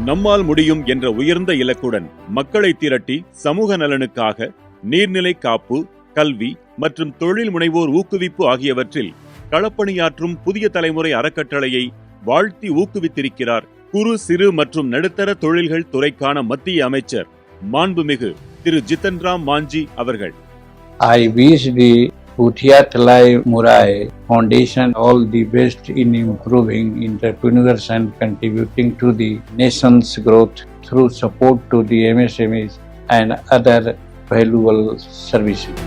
நம்மால் முடியும் என்ற உயர்ந்த இலக்குடன் மக்களை திரட்டி சமூக நலனுக்காக நீர்நிலை காப்பு, கல்வி மற்றும் தொழில் முனைவோர் ஊக்குவிப்பு ஆகியவற்றில் களப்பணியாற்றும் புதிய தலைமுறை அறக்கட்டளையை வாழ்த்தி ஊக்குவித்திருக்கிறார் குறு, சிறு மற்றும் நடுத்தர தொழில்கள் துறைக்கான மத்திய அமைச்சர் மாண்புமிகு திரு ஜித்தன் ராம் மாஞ்சி அவர்கள். I wish the Bhutia Thalai Murai Foundation all the best in improving entrepreneurs and contributing to the nation's growth through support to the MSMEs and other valuable services.